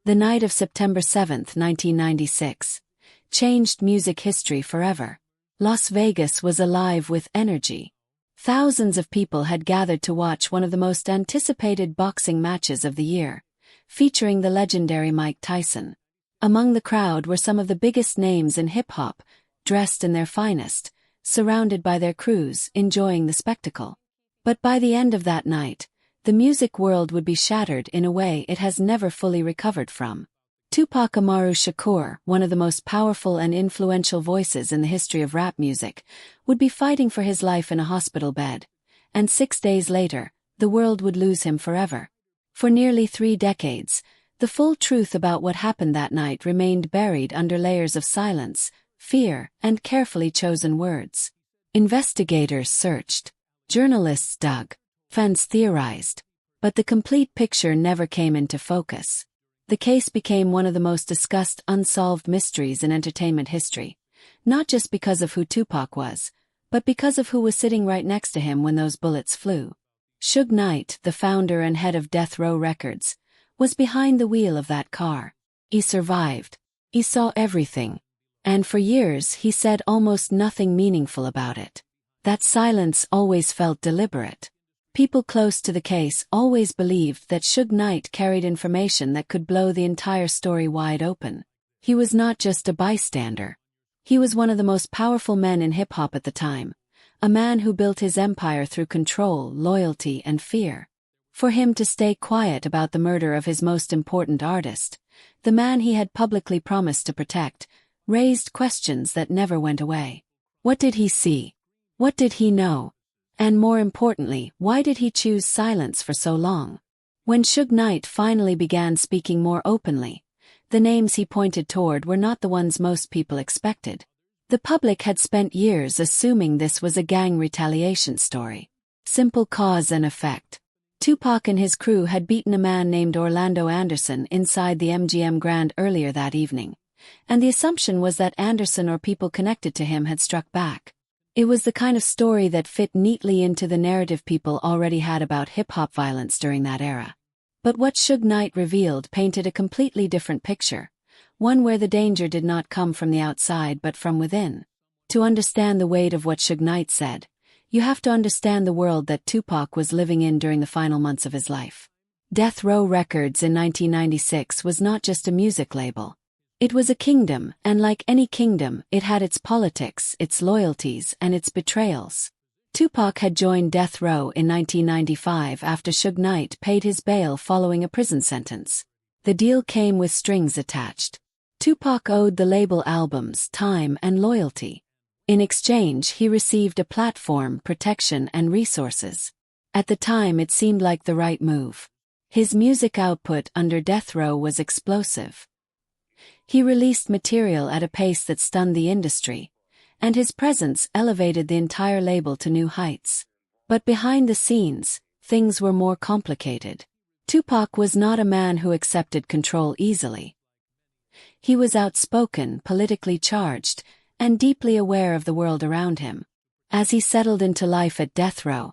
the night of September 7, 1996, changed music history forever. Las Vegas was alive with energy. Thousands of people had gathered to watch one of the most anticipated boxing matches of the year, featuring the legendary Mike Tyson. Among the crowd were some of the biggest names in hip-hop, dressed in their finest, surrounded by their crews, enjoying the spectacle. But by the end of that night, the music world would be shattered in a way it has never fully recovered from. Tupac Shakur, one of the most powerful and influential voices in the history of rap music, would be fighting for his life in a hospital bed, and 6 days later, the world would lose him forever. For nearly 3 decades, the full truth about what happened that night remained buried under layers of silence, fear, and carefully chosen words. Investigators searched. Journalists dug. Fans theorized. But the complete picture never came into focus. The case became one of the most discussed unsolved mysteries in entertainment history, not just because of who Tupac was, but because of who was sitting right next to him when those bullets flew. Suge Knight, the founder and head of Death Row Records, was behind the wheel of that car. He survived. He saw everything. And for years he said almost nothing meaningful about it. That silence always felt deliberate. People close to the case always believed that Suge Knight carried information that could blow the entire story wide open. He was not just a bystander. He was one of the most powerful men in hip-hop at the time, a man who built his empire through control, loyalty, and fear. For him to stay quiet about the murder of his most important artist, the man he had publicly promised to protect, raised questions that never went away. What did he see? What did he know? And more importantly, why did he choose silence for so long? When Suge Knight finally began speaking more openly, the names he pointed toward were not the ones most people expected. The public had spent years assuming this was a gang retaliation story. Simple cause and effect. Tupac and his crew had beaten a man named Orlando Anderson inside the MGM Grand earlier that evening, and the assumption was that Anderson or people connected to him had struck back. It was the kind of story that fit neatly into the narrative people already had about hip-hop violence during that era. But what Suge Knight revealed painted a completely different picture, one where the danger did not come from the outside but from within. To understand the weight of what Suge Knight said, you have to understand the world that Tupac was living in during the final months of his life. Death Row Records in 1996 was not just a music label. It was a kingdom, and like any kingdom, it had its politics, its loyalties, and its betrayals. Tupac had joined Death Row in 1995 after Suge Knight paid his bail following a prison sentence. The deal came with strings attached. Tupac owed the label albums, time, and loyalty. In exchange, he received a platform, protection, and resources. At the time, it seemed like the right move. His music output under Death Row was explosive. He released material at a pace that stunned the industry, and his presence elevated the entire label to new heights. But behind the scenes, things were more complicated. Tupac was not a man who accepted control easily. He was outspoken, politically charged, and deeply aware of the world around him. As he settled into life at Death Row,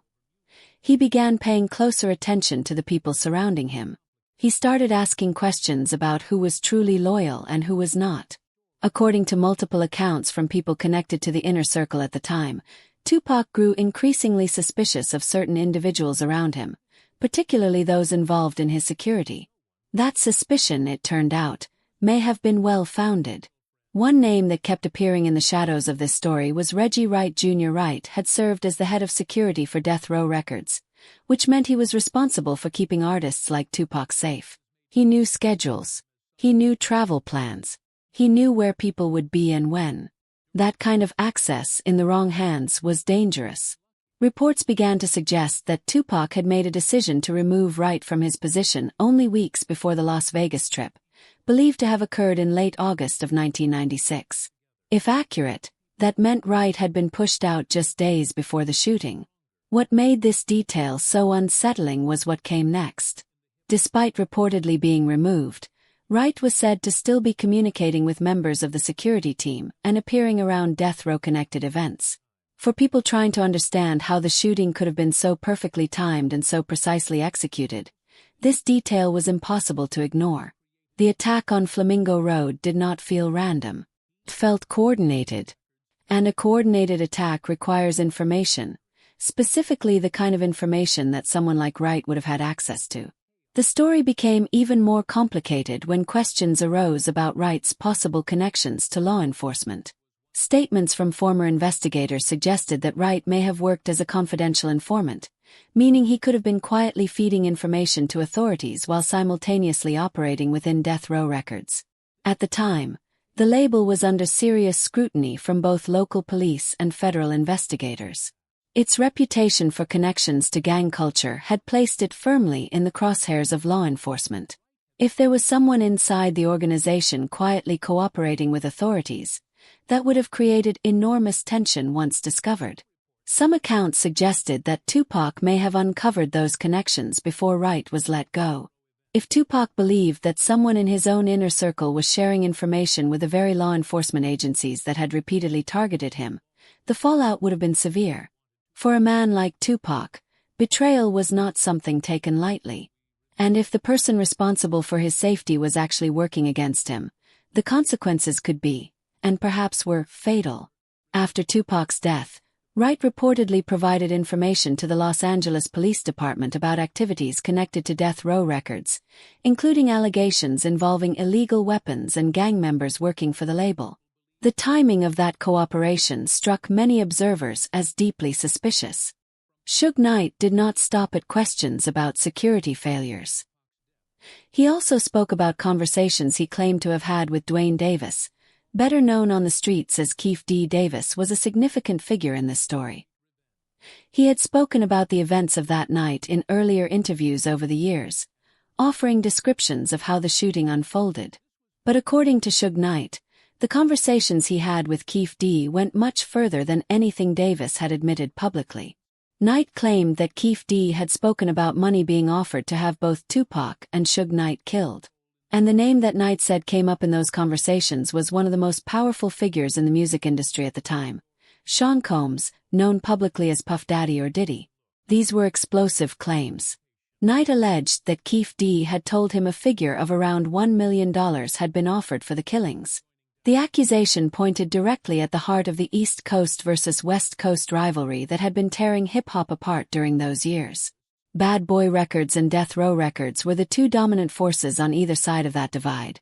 he began paying closer attention to the people surrounding him. He started asking questions about who was truly loyal and who was not. According to multiple accounts from people connected to the inner circle at the time, Tupac grew increasingly suspicious of certain individuals around him, particularly those involved in his security. That suspicion, it turned out, may have been well-founded. One name that kept appearing in the shadows of this story was Reggie Wright Jr. Wright had served as the head of security for Death Row Records, which meant he was responsible for keeping artists like Tupac safe. He knew schedules. He knew travel plans. He knew where people would be and when. That kind of access in the wrong hands was dangerous. Reports began to suggest that Tupac had made a decision to remove Wright from his position only weeks before the Las Vegas trip, believed to have occurred in late August of 1996. If accurate, that meant Wright had been pushed out just days before the shooting. What made this detail so unsettling was what came next. Despite reportedly being removed, Wright was said to still be communicating with members of the security team and appearing around Death Row-connected events. For people trying to understand how the shooting could have been so perfectly timed and so precisely executed, this detail was impossible to ignore. The attack on Flamingo Road did not feel random. It felt coordinated. And a coordinated attack requires information, specifically the kind of information that someone like Wright would have had access to. The story became even more complicated when questions arose about Wright's possible connections to law enforcement. Statements from former investigators suggested that Wright may have worked as a confidential informant, meaning he could have been quietly feeding information to authorities while simultaneously operating within death row records. At the time, the label was under serious scrutiny from both local police and federal investigators. Its reputation for connections to gang culture had placed it firmly in the crosshairs of law enforcement. If there was someone inside the organization quietly cooperating with authorities, that would have created enormous tension once discovered. Some accounts suggested that Tupac may have uncovered those connections before Wright was let go. If Tupac believed that someone in his own inner circle was sharing information with the very law enforcement agencies that had repeatedly targeted him, the fallout would have been severe. For a man like Tupac, betrayal was not something taken lightly. And if the person responsible for his safety was actually working against him, the consequences could be, and perhaps were, fatal. After Tupac's death, Wright reportedly provided information to the Los Angeles Police Department about activities connected to death row records, including allegations involving illegal weapons and gang members working for the label. The timing of that cooperation struck many observers as deeply suspicious. Suge Knight did not stop at questions about security failures. He also spoke about conversations he claimed to have had with Dwayne Davis, better known on the streets as Keefe D. Davis, was a significant figure in this story. He had spoken about the events of that night in earlier interviews over the years, offering descriptions of how the shooting unfolded. But according to Suge Knight, the conversations he had with Keefe D. went much further than anything Davis had admitted publicly. Knight claimed that Keefe D. had spoken about money being offered to have both Tupac and Suge Knight killed. And the name that Knight said came up in those conversations was one of the most powerful figures in the music industry at the time, Sean Combs, known publicly as Puff Daddy or Diddy. These were explosive claims. Knight alleged that Keefe D. had told him a figure of around $1 million had been offered for the killings. The accusation pointed directly at the heart of the East Coast versus West Coast rivalry that had been tearing hip-hop apart during those years. Bad Boy Records and Death Row Records were the two dominant forces on either side of that divide,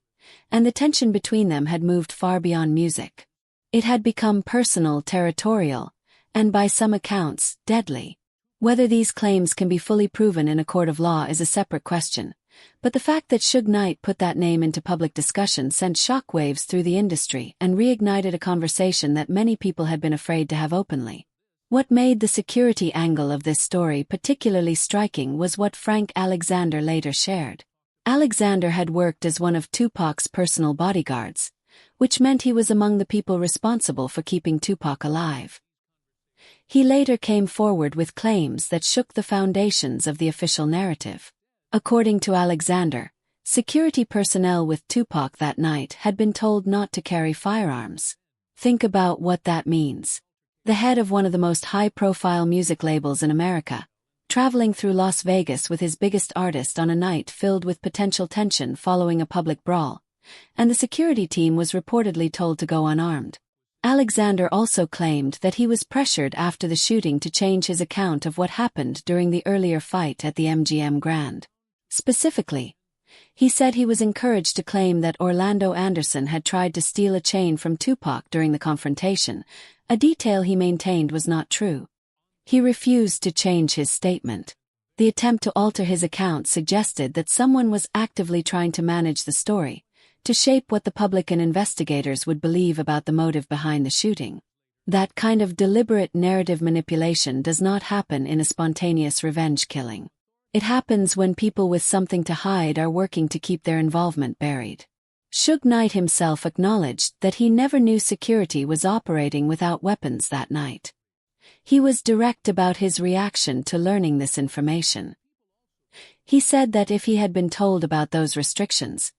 and the tension between them had moved far beyond music. It had become personal, territorial, and by some accounts, deadly. Whether these claims can be fully proven in a court of law is a separate question, but the fact that Suge Knight put that name into public discussion sent shockwaves through the industry and reignited a conversation that many people had been afraid to have openly. What made the security angle of this story particularly striking was what Frank Alexander later shared. Alexander had worked as one of Tupac's personal bodyguards, which meant he was among the people responsible for keeping Tupac alive. He later came forward with claims that shook the foundations of the official narrative. According to Alexander, security personnel with Tupac that night had been told not to carry firearms. Think about what that means. The head of one of the most high-profile music labels in America, traveling through Las Vegas with his biggest artist on a night filled with potential tension following a public brawl, and the security team was reportedly told to go unarmed. Alexander also claimed that he was pressured after the shooting to change his account of what happened during the earlier fight at the MGM Grand. Specifically, he said he was encouraged to claim that Orlando Anderson had tried to steal a chain from Tupac during the confrontation, a detail he maintained was not true. He refused to change his statement. The attempt to alter his account suggested that someone was actively trying to manage the story, to shape what the public and investigators would believe about the motive behind the shooting. That kind of deliberate narrative manipulation does not happen in a spontaneous revenge killing. It happens when people with something to hide are working to keep their involvement buried. Suge Knight himself acknowledged that he never knew security was operating without weapons that night. He was direct about his reaction to learning this information. He said that if he had been told about those restrictions,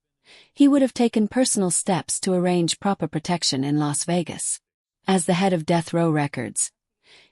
he would have taken personal steps to arrange proper protection in Las Vegas. As the head of Death Row Records,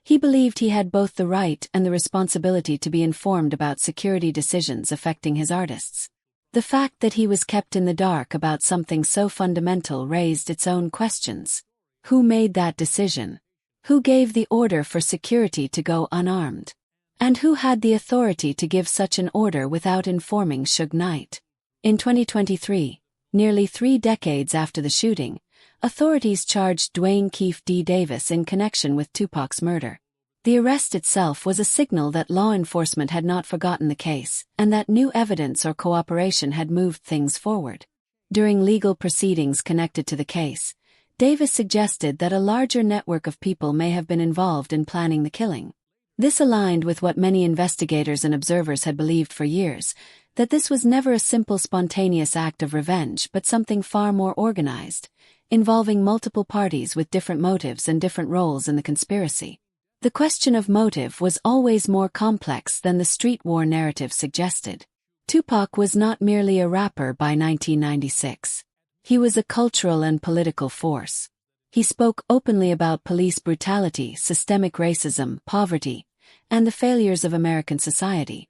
he believed he had both the right and the responsibility to be informed about security decisions affecting his artists. The fact that he was kept in the dark about something so fundamental raised its own questions. Who made that decision? Who gave the order for security to go unarmed? And who had the authority to give such an order without informing Suge Knight? In 2023, nearly 3 decades after the shooting, authorities charged Dwayne Keefe D. Davis in connection with Tupac's murder. The arrest itself was a signal that law enforcement had not forgotten the case, and that new evidence or cooperation had moved things forward. During legal proceedings connected to the case, Davis suggested that a larger network of people may have been involved in planning the killing. This aligned with what many investigators and observers had believed for years, that this was never a simple spontaneous act of revenge but something far more organized, involving multiple parties with different motives and different roles in the conspiracy. The question of motive was always more complex than the street war narrative suggested. Tupac was not merely a rapper by 1996. He was a cultural and political force. He spoke openly about police brutality, systemic racism, poverty, and the failures of American society.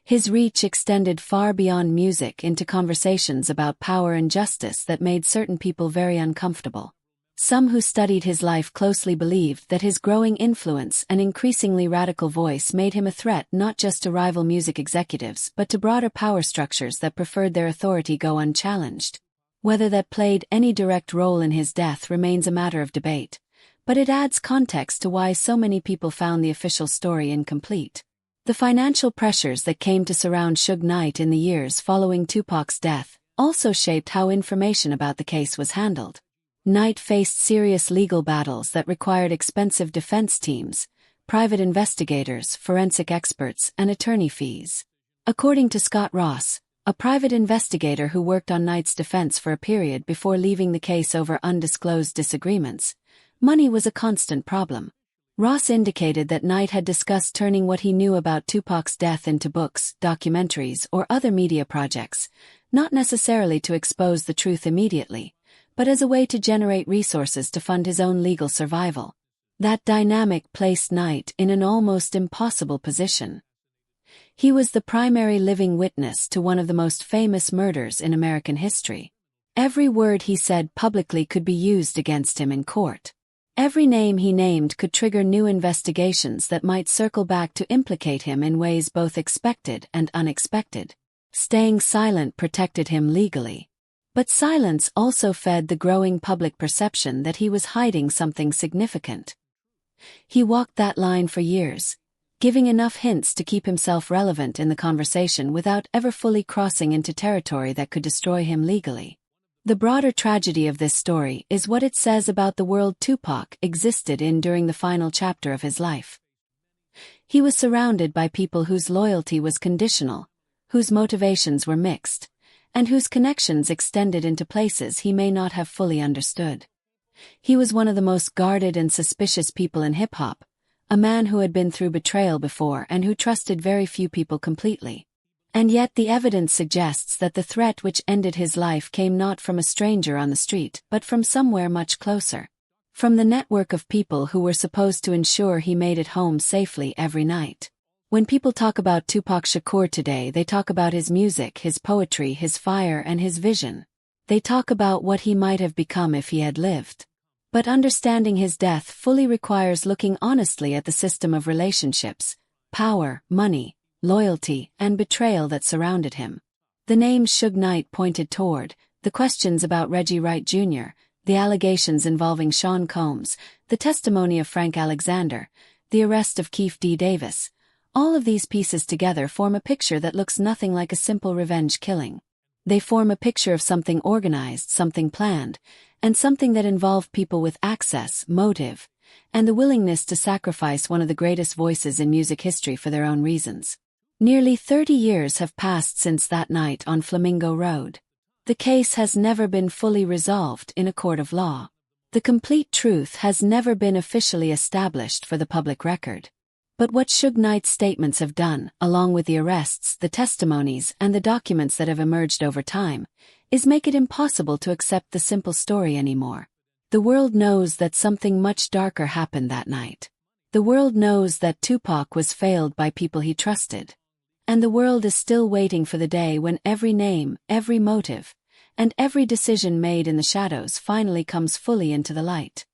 His reach extended far beyond music into conversations about power and justice that made certain people very uncomfortable. Some who studied his life closely believed that his growing influence and increasingly radical voice made him a threat not just to rival music executives but to broader power structures that preferred their authority go unchallenged. Whether that played any direct role in his death remains a matter of debate, but it adds context to why so many people found the official story incomplete. The financial pressures that came to surround Suge Knight in the years following Tupac's death also shaped how information about the case was handled. Knight faced serious legal battles that required expensive defense teams, private investigators, forensic experts, and attorney fees. According to Scott Ross, a private investigator who worked on Knight's defense for a period before leaving the case over undisclosed disagreements, money was a constant problem. Ross indicated that Knight had discussed turning what he knew about Tupac's death into books, documentaries, or other media projects, not necessarily to expose the truth immediately, but as a way to generate resources to fund his own legal survival. That dynamic placed Knight in an almost impossible position. He was the primary living witness to one of the most famous murders in American history. Every word he said publicly could be used against him in court. Every name he named could trigger new investigations that might circle back to implicate him in ways both expected and unexpected. Staying silent protected him legally. But silence also fed the growing public perception that he was hiding something significant. He walked that line for years, giving enough hints to keep himself relevant in the conversation without ever fully crossing into territory that could destroy him legally. The broader tragedy of this story is what it says about the world Tupac existed in during the final chapter of his life. He was surrounded by people whose loyalty was conditional, whose motivations were mixed, and whose connections extended into places he may not have fully understood. He was one of the most guarded and suspicious people in hip-hop, a man who had been through betrayal before and who trusted very few people completely. And yet the evidence suggests that the threat which ended his life came not from a stranger on the street but from somewhere much closer. From the network of people who were supposed to ensure he made it home safely every night. When people talk about Tupac Shakur today, they talk about his music, his poetry, his fire, and his vision. They talk about what he might have become if he had lived. But understanding his death fully requires looking honestly at the system of relationships, power, money, loyalty, and betrayal that surrounded him. The names Suge Knight pointed toward, the questions about Reggie Wright Jr., the allegations involving Sean Combs, the testimony of Frank Alexander, the arrest of Keefe D. Davis, all of these pieces together form a picture that looks nothing like a simple revenge killing. They form a picture of something organized, something planned, and something that involved people with access, motive, and the willingness to sacrifice one of the greatest voices in music history for their own reasons. Nearly 30 years have passed since that night on Flamingo Road. The case has never been fully resolved in a court of law. The complete truth has never been officially established for the public record. But what Suge Knight's statements have done, along with the arrests, the testimonies, and the documents that have emerged over time, is make it impossible to accept the simple story anymore. The world knows that something much darker happened that night. The world knows that Tupac was failed by people he trusted. And the world is still waiting for the day when every name, every motive, and every decision made in the shadows finally comes fully into the light.